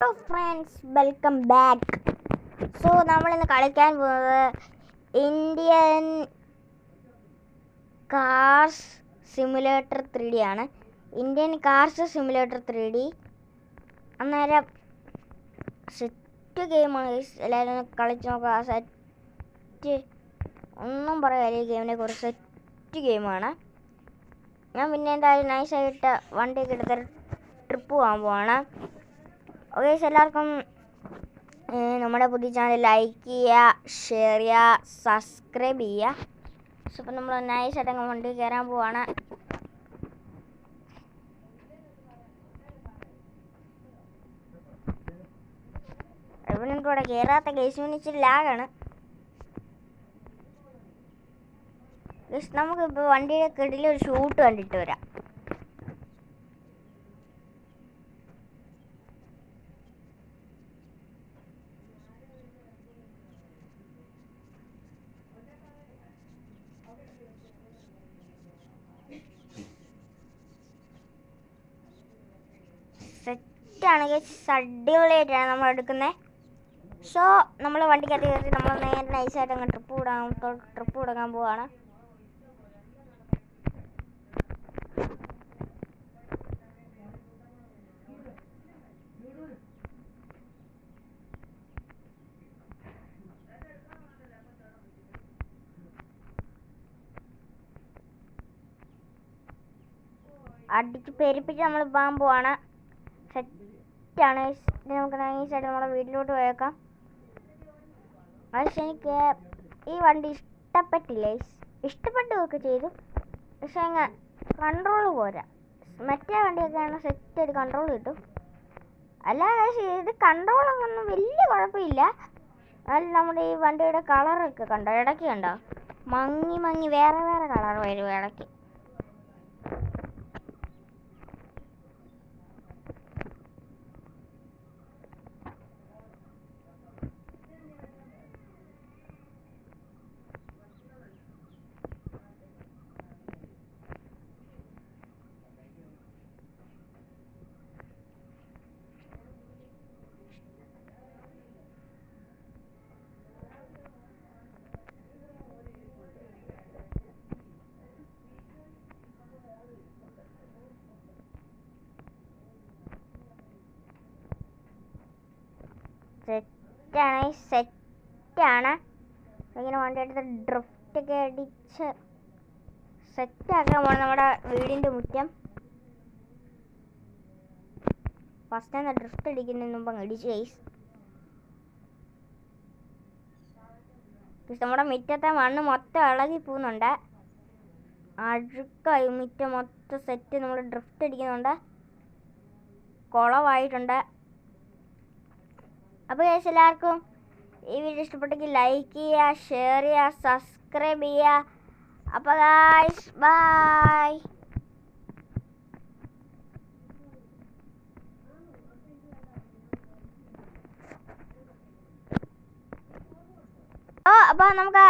Hello friends, welcome back. നമ്മളിന്ന് കളിക്കാൻ പോകുന്നത് ഇന്ത്യൻ കാർസ് സിമുലേറ്റർ 3D ആണ്. ഇന്ത്യൻ കാർസ് സിമുലേറ്റർ 3D അന്നേരം സെറ്റ് ഗെയിമാണ്. എല്ലാവരും കളിച്ച് നോക്കുക. സെറ്റ് ഒന്നും പറയാല്ല, ഈ ഗെയിമിനെ കുറിച്ച്. സെറ്റ് ഗെയിമാണ്. ഞാൻ പിന്നെ എന്തായാലും നൈസായിട്ട് വണ്ടിയൊക്കെ എടുത്തൊരു ട്രിപ്പ് പോകാൻ പോവാണ്. ഓക്കെ, എല്ലാവർക്കും നമ്മുടെ പുതിയ ചാനൽ ലൈക്ക് ചെയ്യുക, ഷെയർ ചെയ്യുക, സബ്സ്ക്രൈബ് ചെയ്യുക. ഇപ്പം നമ്മൾ നൈസായിട്ട് അങ്ങ് വണ്ടി കയറാൻ പോവാണ്. ഇവനെന്തും ഇവിടെ കയറാത്ത കേസിന് ഇച്ചിരി ലാഗാണ്. നമുക്കിപ്പോൾ വണ്ടിയുടെ കിടിലൊരു ഷൂട്ട് കണ്ടിട്ട് വരാം. സെറ്റാണെങ്കിൽ അടിപൊളിയായിട്ടാണ് നമ്മൾ എടുക്കുന്നത്. നമ്മൾ വണ്ടിക്കകത്ത് കയറി നമ്മൾ നേരെ നൈസായിട്ട് അങ്ങ് ട്രിപ്പ് തുടങ്ങാൻ പോവാണ്. അടിച്ച് പെരുപ്പിച്ച് നമ്മൾ പോകാൻ പോവാണ്. സെറ്റാണ്. നമുക്ക് നൈസായിട്ട് നമ്മുടെ വീട്ടിലോട്ട് പോയേക്കാം. പക്ഷെ എനിക്ക് ഈ വണ്ടി ഇഷ്ടപ്പെട്ടില്ല. ഇഷ്ടപ്പെട്ടതൊക്കെ ചെയ്തു, പക്ഷെ അങ്ങ് കൺട്രോൾ പോരാ. മറ്റേ വണ്ടിയൊക്കെയാണ് സെറ്റായിട്ട് കൺട്രോൾ കിട്ടും. അല്ലാതെ ഇത് കൺട്രോളൊന്നും വലിയ കുഴപ്പമില്ല. അതിൽ നമ്മുടെ ഈ വണ്ടിയുടെ കളറൊക്കെ കണ്ടോ, ഇടയ്ക്ക് കണ്ടോ മങ്ങി വേറെ കളർ വരും ഇടയ്ക്ക്. സെറ്റാണ്. ഇങ്ങനെ വണ്ടി എടുത്ത് ഡ്രിഫ്റ്റൊക്കെ അടിച്ച് സെറ്റാക്കാൻ പോകണം നമ്മുടെ വീടിൻ്റെ മുറ്റം. ഫസ്റ്റ് തന്നെ ഡ്രിഫ്റ്റ് അടിക്കുന്നതിന് മുമ്പ് അങ്ങ് ഇടിച്ച് ഗൈസ്. നമ്മുടെ മുറ്റത്തെ മണ്ണ് മൊത്തം ഇളകി പോകുന്നുണ്ട്. അഴുക്കായി മുറ്റം മൊത്തം. സെറ്റ് നമ്മൾ ഡ്രിഫ്റ്റ് അടിക്കുന്നുണ്ട്. കുളമായിട്ടുണ്ട്. അപ്പോൾ ഗൈസ്, എല്ലാവർക്കും ഈ വീഡിയോ ഇഷ്ടപ്പെട്ടെങ്കിൽ ലൈക്ക് ചെയ്യുക, ഷെയർ ചെയ്യുക, സബ്സ്ക്രൈബ് ചെയ്യുക. അപ്പോൾ ഗൈസ്, ബൈ. അപ്പോൾ നമുക്ക്